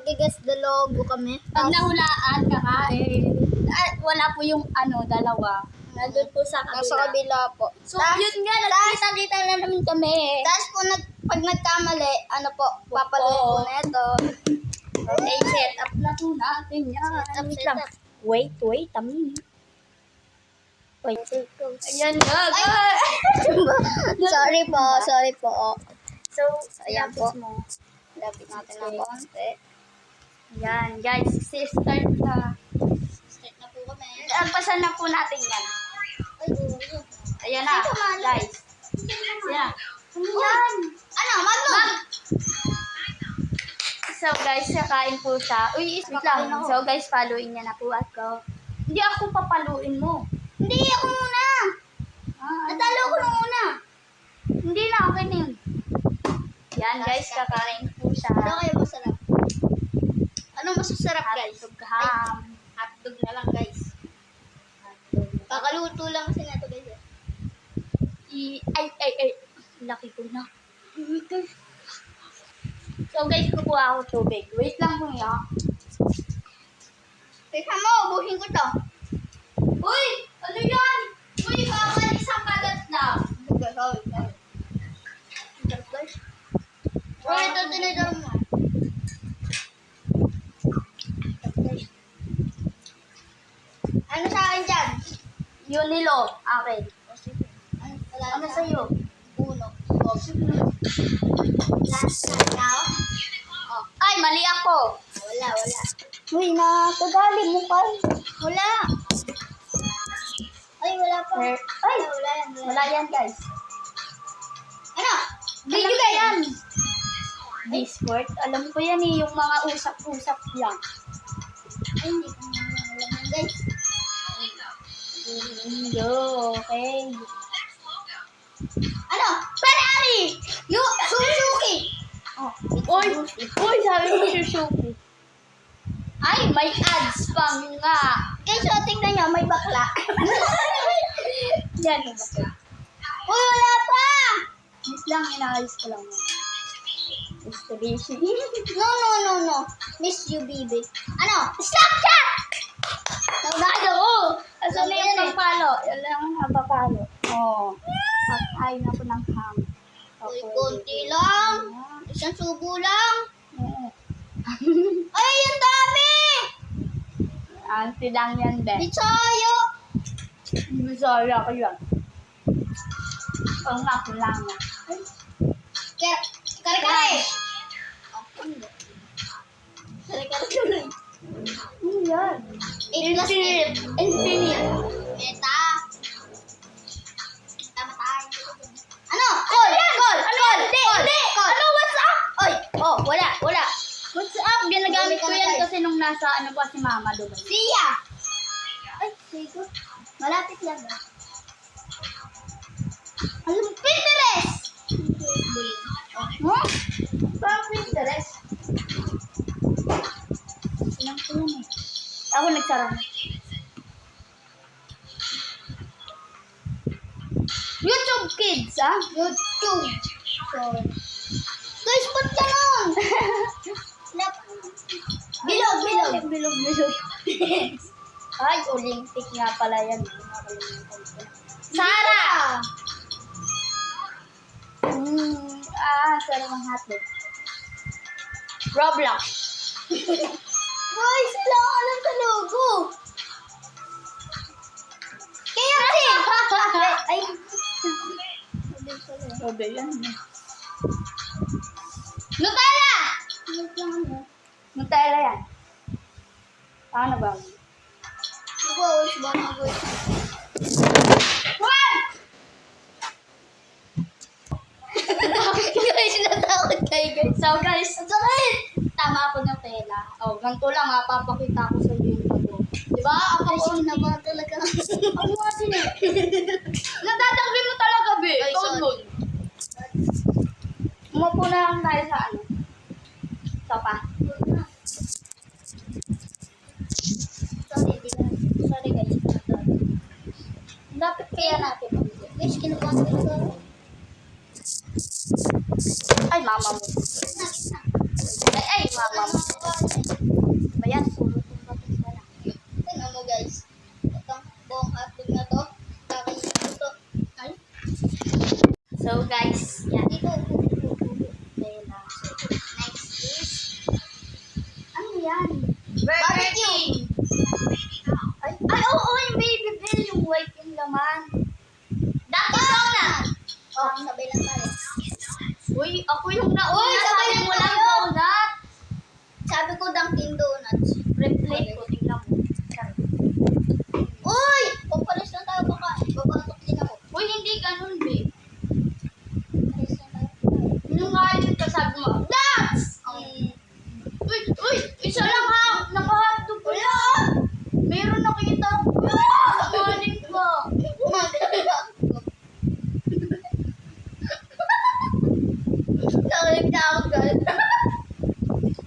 Mag-guess the logo kami. Pag nahulaan, kakain. Wala po yung dalawa. Nandun po sa kabila. Nasa kabila po. So, yun nga, nagkita-kita na namin kami. Tapos po, pag nagkamali, papaluin po na ito. Okay, set up na po natin yan. Set up. Wait a minute. Wait. Ayan na, Sorry po. So, ayan po. mo. Lapit natin ng konti. Ayan, guys, start na. Start na po kami. Agpasan na po natin yan. Ayan na, guys. Ayan. Ayan. Magnum! So, guys, kakain po siya. Uy, wait lang. So, guys, paluin niya na po ako. Hindi ako papaluin mo. Hindi, ako muna. Natalo ko nung una. Hindi na, okay na yun. Yan, guys, kakain po siya. Ano kayo masarap? Ano masasarap, guys? Hotdog ham. Hotdog na lang, guys. Kakaluto lang kasi na ito, guys. Ay. Laki ko na. So, guys, kukuha ako tubig. Wait lang po niya. Teka mo, ubuhin ko to. Uy! Ano yan? Uy, bawal isang kagat na. Uy, ito tinidor mo. Ano sa akin dyan? Yun nilo. Akin. Ano sa sa'yo? Uno. Last na now? Ay, mali ako. Wala. Uy, nakadali mo pa. Wala. Ay, wala pa. Ay, Wala yan. wala yan, guys. Ano? Video Video game. yan. Discord. Alam ko yan eh, yung mga usap-usap lang. Ay, hindi ko naman alam yan, guys. Okay. Ano? Ferrari! Suzuki! Oh. Uy, sabi mo Suzuki. Ay, may ads pa nga. Guys, so, tingnan nyo, may bakla. Yan yung bakla. Uy, wala pa! Miss lang, inaalis ko lang. Distribution. No. Miss you, baby. Ano? Snapchat! Naunaan ako! Asan na yung papalo? Yan lang ang papalo. Oo. Pag-ay na po ng ham. Uy, konti lang. Isang subo lang. Ay, ang dami! Auntie lang yan, Ben. Bisayo! Sorry ako yun. Pang ako lang na. Kare-kare! Kare-kare. Ano yan? Infinite. Infinite. Meta. Meta. Ano? Call! Hindi! Ano, what's up? Oy! Oh, wala. What's up? Ginagamit ko yan kasi nung nasa pa si Mama Dubai. Sia! Ay, sigo. Malapit lang. Alam, Pinterest! Huh? Parang Pinterest. Ilang ko yan eh. Ako nagsara na. YouTube Kids, ah? YouTube. Guys, ba't ganon? Bilog. Ay, Olympic nga pala yan. Sarah! Sarah ng hotdog. Roblox. Guys, wala ka alam sa logo. Kaya Ay. Sabi yan. Nutella! Nutella yan. Paano ba? Mag-voice ba? Guys, natakot kayo, guys. So guys, tama ako ng tela. Oh, ganito lang papakita ko sa iyo yung ano. Diba? Kasi naman talaga. Ano nga sila? Natatanggi mo talaga, be. Ay, Ikaw sorry. nun. Umupo na lang tayo sa ano. Sopa. Sorry, guys. Dapat kaya natin. Guys, kinukuha ko talaga. Ay, mama mo. Ay, mama mo. Bayan, puro tumba-tumba lang. Tingnan mo guys. Itong buong hotdog na to. Kakainin ko to. Ay. So guys, yan. Dito. Ayun lang. So, next is, ano yan? Burger King. Ay, oo, yung baby bill, yung white yung laman. Dunkin' Donut! Oh, sabay lang tayo. Uy, ako yung nauna. Uy, sabay Sabi lang mo lang tayo. donut. Sabi ko Dunkin' Donuts. Replay ko, tingnan mo. Uy! Papalis lang tayo baka. Babatok din ako. Uy, hindi ganun, babe. Papalis lang tayo. Nung ngayon ka sabi mo, nuts! Uy, isa lang ha. Naka-hotdog ko lang. Meron nakita ko. Morning ko. Nakilig na ako guys.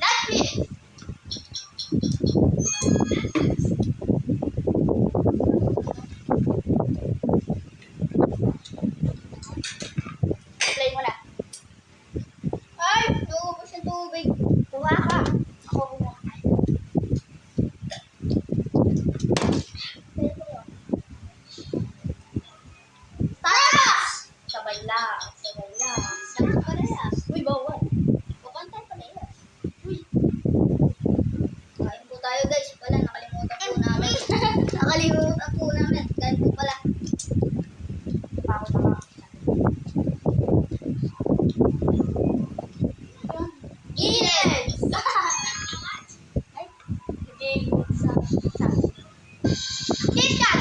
That's it. Play mo na. Ay! Naubos yung tubig. Kuha ka. Ako kumuha. Parehas! Sabay lang. Sabay lang. Saan parehas? Uy, bawal. Bukang tayo parehas. Uy! Kain po tayo guys. Pala nakalimutan po namin. Nakalimutan po namin. Kain po pala. Ako na nga. Guinness! Ay, sige. Sa. KitKat!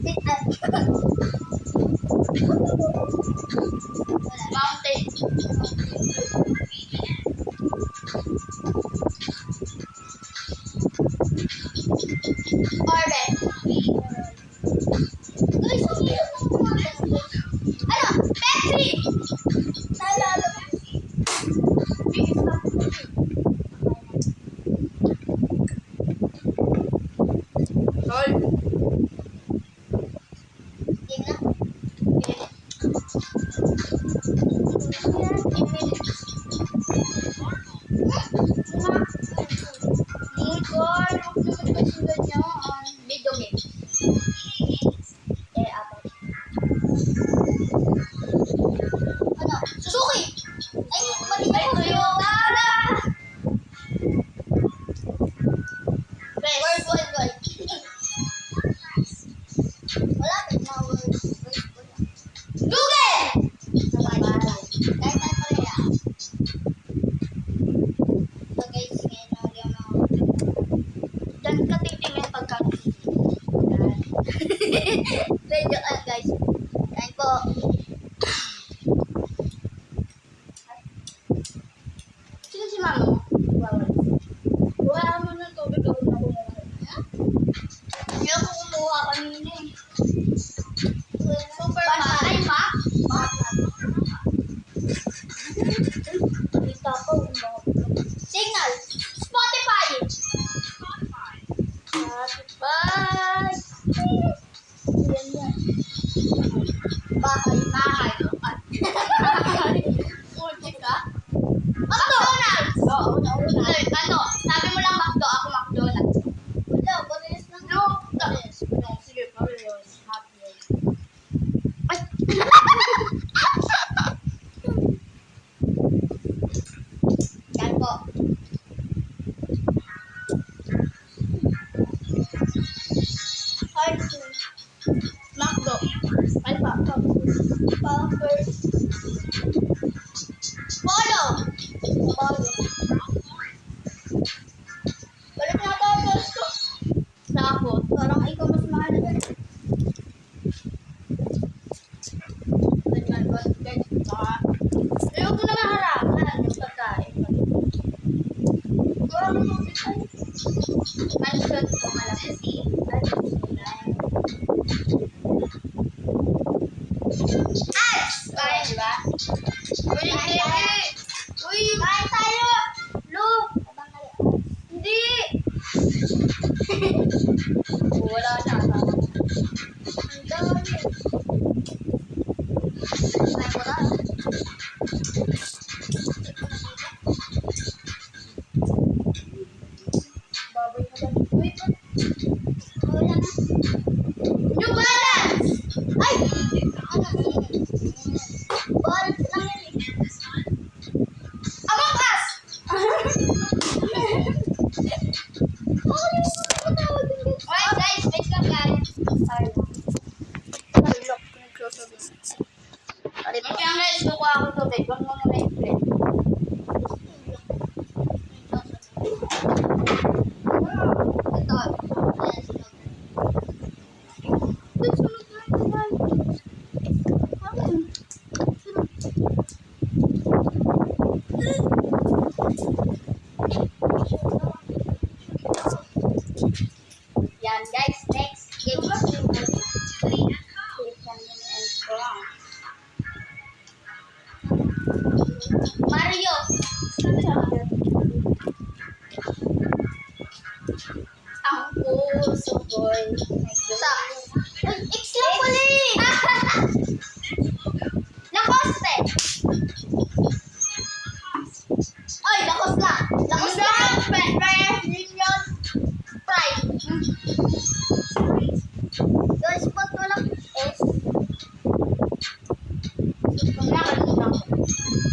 KitKat. Wala. Mountain. Orbit. Guys, ang hirap ng kumain, guys. Ano? Pepsi! Naalala mo? Tol. Tingnan. Tol, huwag naman kasi ganyan. Video game. Apat. Ano? Suzuki! Ay, mali Ay, ako. Toyota! World Wide Wide. Wala, na World Wide Wide. Google! Kahit tayo pareha. So guys, ngayon na ulit ang mga... Diyan ka titingin pagka... Medyo guys. Kain po. Sino si mama mo? Bawal. Buha mo ng tubig ako na kumuha. Hindi ako kumuha kanina eh. Super Ay, fan. Mac? Mac. Kita ko. Signal. Spotify. Spotify. Yan yan. Bahay. Bahay. Ulit ka? McDonald's. Oo, una. Ay, ano? Sabi mo lang McDo, ako McDonald's. Wala, pares lang. No, Pares. sige, Pareos. Happy Meal. Ay! Kain po. Hard food. McDo. Ay, pa. Pampers. Polo. Polo. Balik na tapos ko. Tapos, Parang ikaw mas mahal na. ayaw ko naman harapan yung pagkain. Parang tubig. Ay, Mansion ko malaki. ads! Kaya, di ba? Uy, Kain hindi. tayo. Uy, Kain tayo! Lu. Hindi. Wala na. Ang dami. Kain ko na.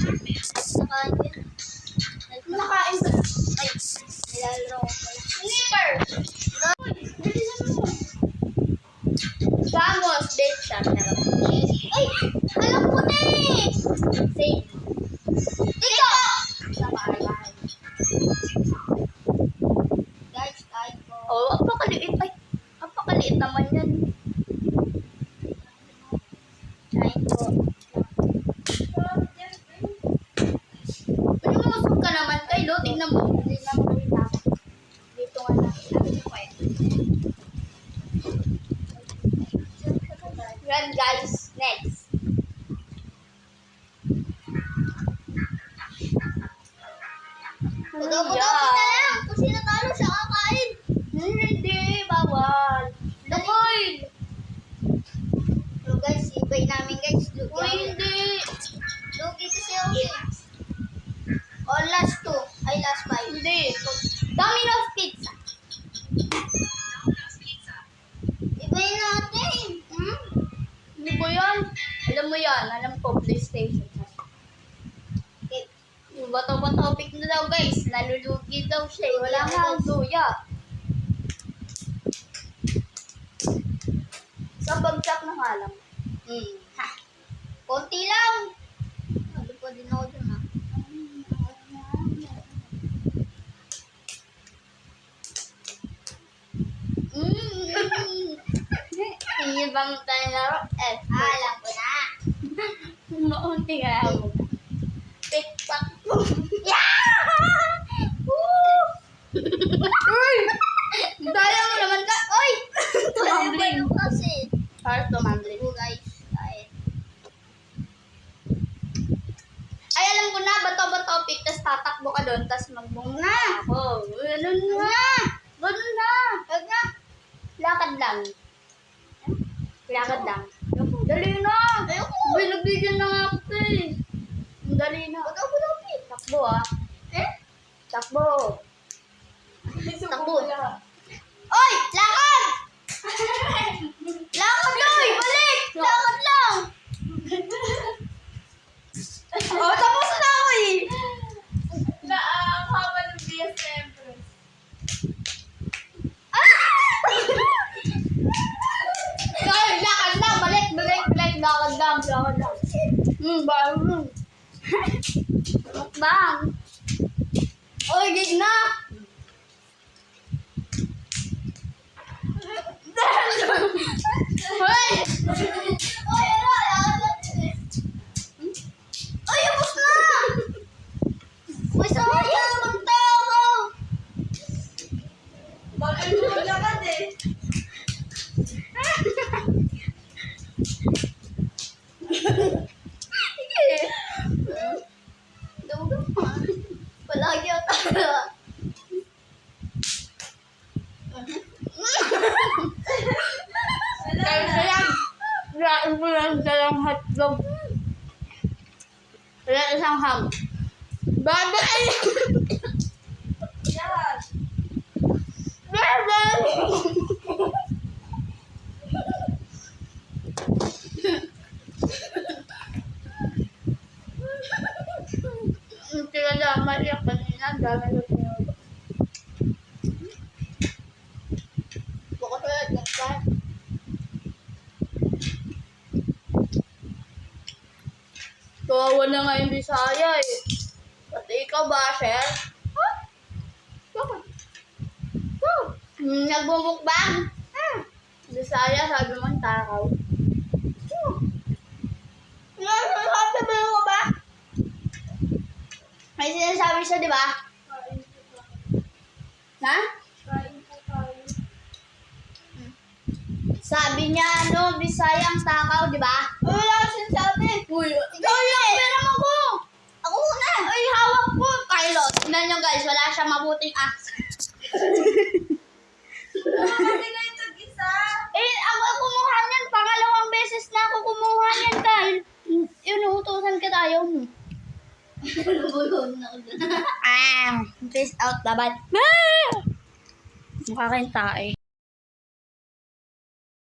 Nakain ko yun. Nakain ka. Ay, nilalaro ko pala. Snickers! Uy, bilisan mo. Vamos, bitch. Ay, alam ko na eh. Save. Dito! Sa bahay. Guys, kain ko. Oh, apakaliit. Ay, apakaliit naman yan. Kain ko. Lumusog ka naman kay Lo. Tingnan mo. Hindi na makita ko. Dito nga lang. Sabi ko eh. Yan guys. Next. Puto-puto na lang. Kung sino talo siya kakain. Hindi. Bawal. Dakoy. So guys, ibay namin guys. Lugi Uy, ako. hindi. Lugi kasi ako eh. Oh, last two. Ay, last five. Hindi. Domino's Pizza. Ibay natin. Hmm? Ano ba yan? Alam mo yan. Alam ko, PlayStation. Okay. Yung bato-topic na daw guys. Nalulugi daw siya. Wala nga ang luya. Sa bagsak na nga lang. Hmm. Ha. Konti lang. Ano pa din ako dun ha. Hindi bang tayo laro? Alam ko na. Maunti ka mo. Tikpak. Uy! Daya mo naman ka. Uy! Tumambling. Ibay kasi. Para tumambling. Oh guys, kain. Ay, alam ko na. Bato-topic. Tapos tatakbo ka doon. Tapos magbunga. Ako. Ganun na. Ganun na. Huwag na. Lakad lang. Lakad lang. Dali na. Ayoko. Binabigyan na nga ako eh. Dali na. Puto-puto. Takbo ah. Eh? Takbo. Takbo. Oy! Lakad! Lakad oy! Balik! Lakad lang! Oh, tapos na ako eh. Nakakaba ng BS siyempre. Ay, lakad lang. Balik, balik, balik. Lakad lang, lakad lang. Baro. Mukbang. Oy, gig na. Hoy! Oy, ano? Lakad lang din eh. Oy, ubos na! May sawaya naman tao! Bakit mo maglakad eh? Sige. Dugo pa. Palagi ako talo. Kaya yan. Rain mo lang dalang hotdog. Wala isang ham. Babay! Yan. Babay! Hindi ka lang maliyak kanina. Dami na tinawag. Bukas ulit. Bukas. Kawawa na nga yung Bisaya eh. Pati ikaw, Basher. Ha? Bakit? Nagbumukbang. Bisaya, sabi mo, takaw. Sabi mo ko ba? May sinasabi siya, di ba? Kain po tayo. Ha? Kain po tayo. Sabi niya, ano, Bisayang takaw, di ba? Wala ko sinasabi. Uy, ikaw yung pera mo ko! Ako na. Ay, hawak ko! Kylo, tignan nyo guys, wala siyang mabuting ass. Kasi na ito isa. Eh, ako kumuha niyan. Pangalawang beses na ako kumuha niyan dahil inuutosan ka tayo mo. Bulon na ako dun. Peace out, bye-bye. Mukha kayong tae.